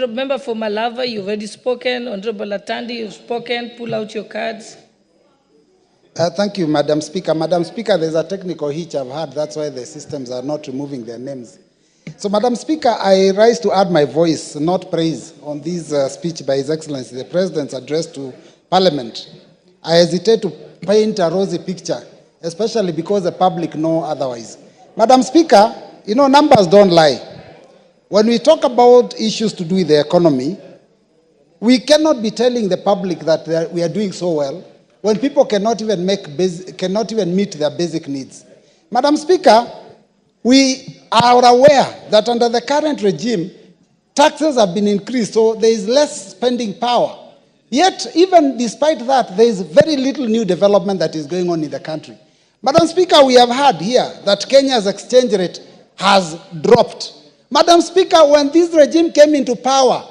Member for Malava, you've already spoken. Honorable Atandi, you've spoken. Pull out your cards. Thank you, Madam Speaker. Madam Speaker, there's a technical hitch I've had. That's why the systems are not removing their names. So, Madam Speaker, I rise to add my voice, not praise, on this speech by His Excellency, the President's address to Parliament. I hesitate to paint a rosy picture, especially because the public know otherwise. Madam Speaker, you know, numbers don't lie. When we talk about issues to do with the economy, we cannot be telling the public that we are doing so well when people cannot even meet their basic needs. Madam Speaker, we are aware that under the current regime, taxes have been increased, so there is less spending power. Yet, even despite that, there is very little new development that is going on in the country. Madam Speaker, we have heard here that Kenya's exchange rate has dropped. Madam Speaker, when this regime came into power,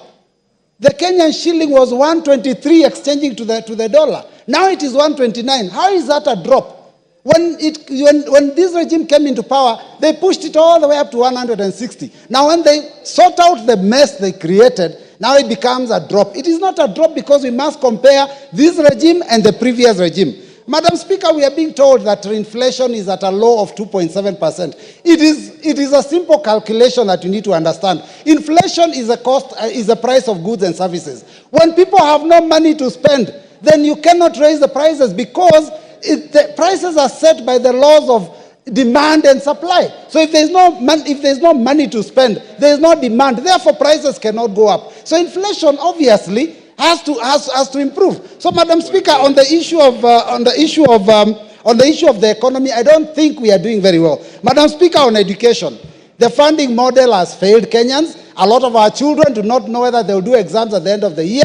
the Kenyan shilling was 123 exchanging to the dollar. Now it is 129. How is that a drop? When this regime came into power, they pushed it all the way up to 160. Now when they sort out the mess they created, now it becomes a drop. It is not a drop because we must compare this regime and the previous regime. Madam Speaker, we are being told that inflation is at a low of 2.7%. It is a simple calculation that you need to understand. Inflation is a price of goods and services. When people have no money to spend, then you cannot raise the prices because the prices are set by the laws of demand and supply. So if there's no money to spend, there is no demand. Therefore, prices cannot go up. So inflation obviously has to improve. So, Madam Speaker, on the issue of the economy, I don't think we are doing very well. Madam Speaker, on education, the funding model has failed Kenyans. A lot of our children do not know whether they will do exams at the end of the year,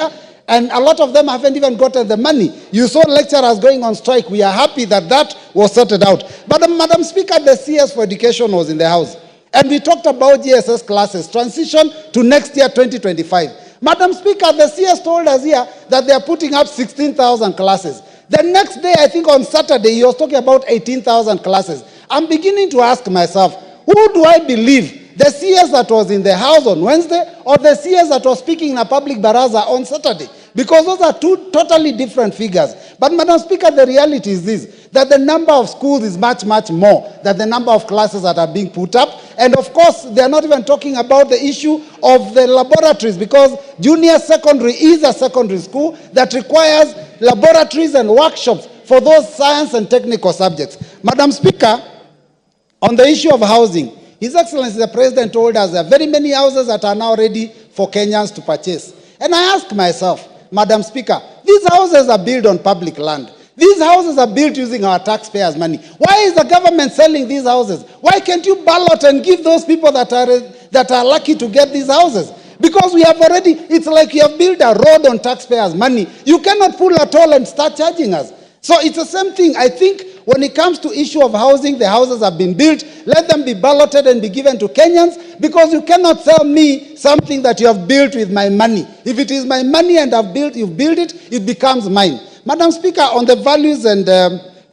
and a lot of them haven't even gotten the money. You saw lecturers going on strike. We are happy that that was sorted out. But, Madam Speaker, the CS for education was in the House, and we talked about GSS classes, transition to next year, 2025. Madam Speaker, the CS told us here that they are putting up 16,000 classes. The next day, I think on Saturday, he was talking about 18,000 classes. I'm beginning to ask myself, who do I believe? The CS that was in the House on Wednesday or the CS that was speaking in a public baraza on Saturday? Because those are two totally different figures. But, Madam Speaker, the reality is this, that the number of schools is much, much more than the number of classes that are being put up. And, of course, they are not even talking about the issue of the laboratories, because junior secondary is a secondary school that requires laboratories and workshops for those science and technical subjects. Madam Speaker, on the issue of housing, His Excellency the President told us there are very many houses that are now ready for Kenyans to purchase. And I ask myself, Madam Speaker, these houses are built on public land. These houses are built using our taxpayers' money. Why is the government selling these houses? Why can't you ballot and give those people that are lucky to get these houses? Because we have already, it's like you have built a road on taxpayers' money. You cannot pull a toll and start charging us. So it's the same thing. I think when it comes to issue of housing, the houses have been built. Let them be balloted and be given to Kenyans, because you cannot sell me something that you have built with my money. If it is my money and you've built it, it becomes mine. Madam Speaker, on the values and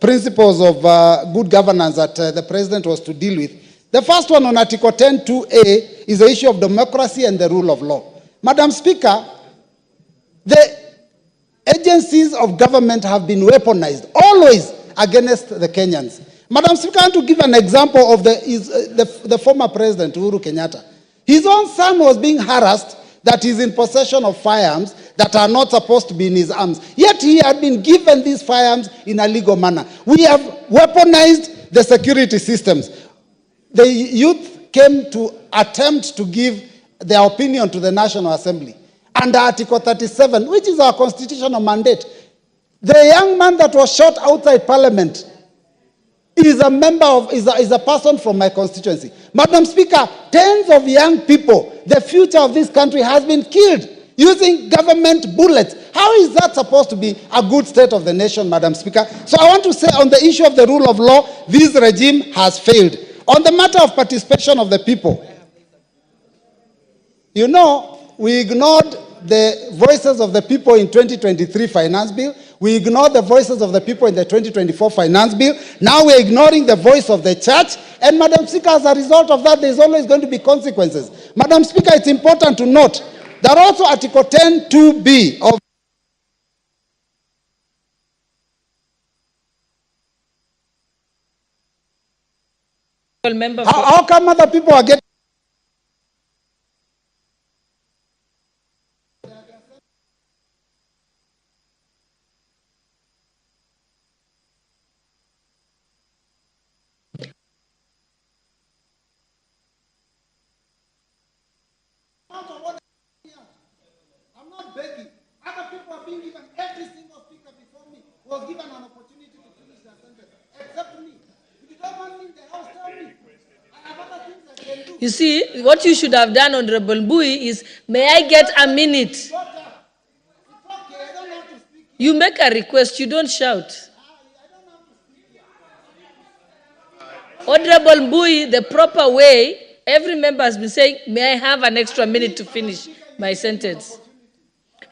principles of good governance that the President was to deal with, the first one on Article 10(2)(a) is the issue of democracy and the rule of law. Madam Speaker, the agencies of government have been weaponized, always against the Kenyans. Madam Speaker, I want to give an example of the former President, Uhuru Kenyatta. His own son was being harassed that he's in possession of firearms that are not supposed to be in his arms. Yet he had been given these firearms in a legal manner. We have weaponized the security systems. The youth came to attempt to give their opinion to the National Assembly under Article 37, which is our constitutional mandate. The young man that was shot outside Parliament is a person from my constituency. Madam Speaker, tens of young people, the future of this country has been killed using government bullets. How is that supposed to be a good state of the nation, Madam Speaker? So I want to say on the issue of the rule of law, this regime has failed. On the matter of participation of the people, you know, we ignored the voices of the people in 2023 finance bill. We ignored the voices of the people in the 2024 finance bill. Now we're ignoring the voice of the church. And Madam Speaker, as a result of that, there's always going to be consequences. Madam Speaker, it's important to note that also Article 10(2)(b) of member. how come other people are getting I'm not begging. Other people are being given, every single speaker before me was given an opportunity to finish their sentence, except me. If you don't want me in the house, tell me. I have other things I can do. You see, what you should have done, Honorable Mbui, is, may I get a minute? It's okay, I don't have to speak. You make a request, you don't shout. Honorable Mbui, the proper way, every member has been saying, may I have an extra minute to finish my sentence?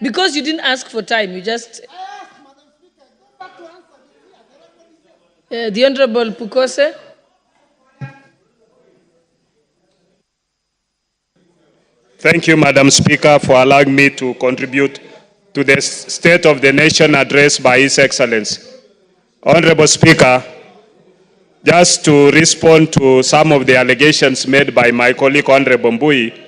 Because you didn't ask for time, you just... I asked, Madam Speaker, go back to answer. The Honorable Pukose. Thank you, Madam Speaker, for allowing me to contribute to the State of the Nation address by His Excellency. Honorable Speaker, just to respond to some of the allegations made by my colleague, Honorable Mbui,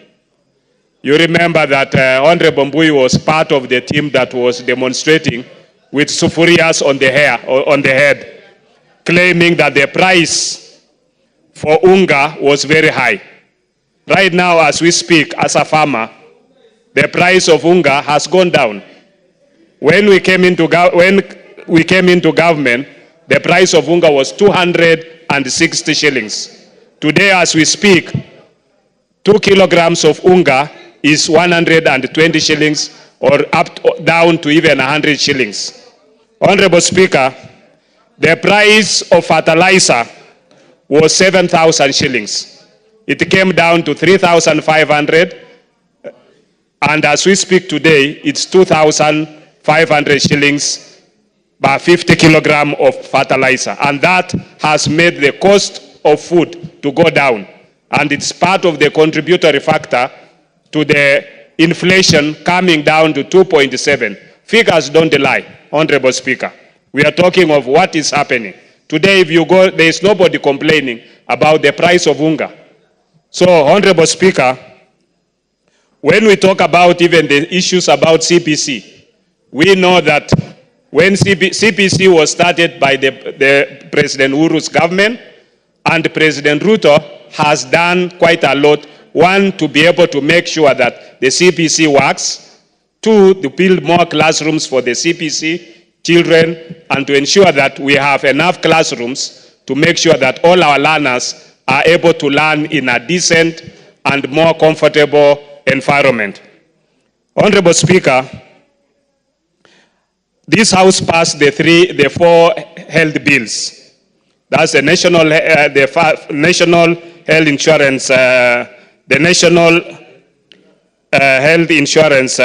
you remember that Honorable Mbui was part of the team that was demonstrating with sufurias on the head, claiming that the price for unga was very high. Right now, as we speak, as a farmer, the price of unga has gone down. When we came into government, the price of unga was 260 shillings. Today, as we speak, 2 kilograms of unga is 120 shillings, or down to even 100 shillings. Honorable Speaker, the price of fertilizer was 7,000 shillings. It came down to 3,500, and as we speak today, it's 2,500 shillings per 50 kilogram of fertilizer. And that has made the cost of food to go down. And it's part of the contributory factor to the inflation coming down to 2.7. Figures don't lie, Honorable Speaker. We are talking of what is happening. Today, if you go, there is nobody complaining about the price of unga. So, Honorable Speaker, when we talk about even the issues about CPC, we know that when CPC was started by the President Uhuru's government, and President Ruto has done quite a lot. One, to be able to make sure that the CPC works. Two, to build more classrooms for the CPC children, and to ensure that we have enough classrooms to make sure that all our learners are able to learn in a decent and more comfortable environment. Honorable Speaker, this House passed the four health bills. That's the national health insurance, the national health insurance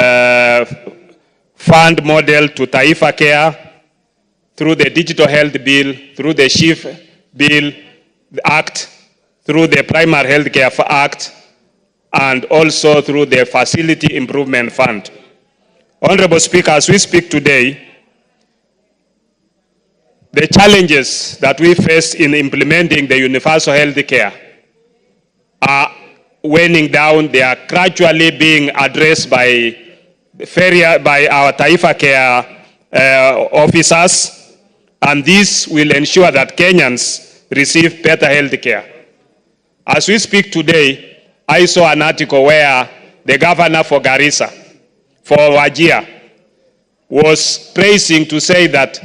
fund model to Taifa Care, through the digital health bill, through the SHIF bill, the act, through the primary health care act, and also through the facility improvement fund. Honorable Speaker, as we speak today, the challenges that we face in implementing the universal health care are waning down. They are gradually being addressed by our Taifa Care officers, and this will ensure that Kenyans receive better health care. As we speak today, I saw an article where the governor for Garissa, for Wajir, was praising to say that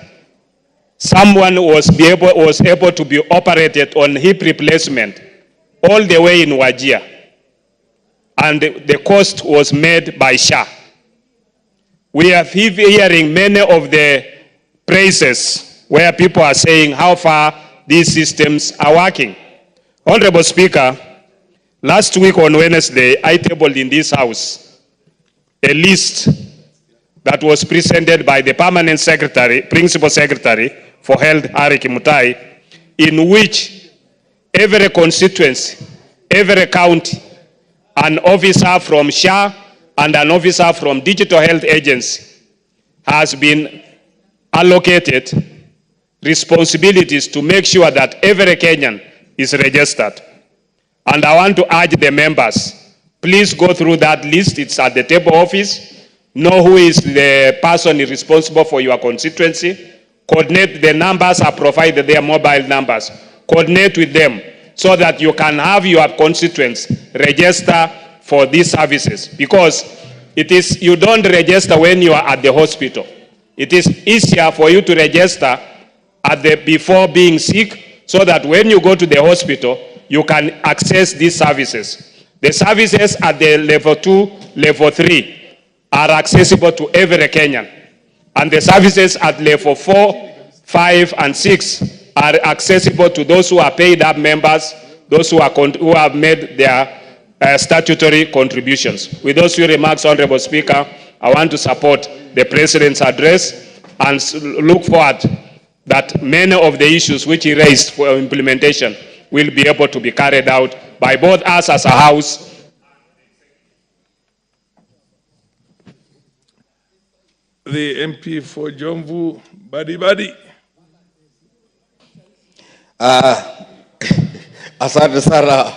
someone was able to be operated on hip replacement all the way in Wajir, and the cost was made by SHA. We are hearing many of the praises where people are saying how far these systems are working. Honorable Speaker, last week on Wednesday, I tabled in this House a list that was presented by the Permanent Secretary, Principal Secretary for Health, Ari Kimutai, in which every constituency, every county, an officer from SHA and an officer from Digital Health Agency has been allocated responsibilities to make sure that every Kenyan is registered. And I want to urge the members, please go through that list. It's at the table office. Know who is the person responsible for your constituency. Coordinate. The numbers are provided, their mobile numbers. Coordinate with them so that you can have your constituents register for these services. Because it is, you don't register when you are at the hospital. It is easier for you to register before being sick, so that when you go to the hospital, you can access these services. The services at the level 2, level 3 are accessible to every Kenyan. And the services at level 4, 5, and 6 are accessible to those who are paid up members, those who have made their statutory contributions. With those few remarks, Honorable Speaker, I want to support the President's address and look forward that many of the issues which he raised for implementation will be able to be carried out by both us as a House. The MP for Jomvu, Badi. Asante sana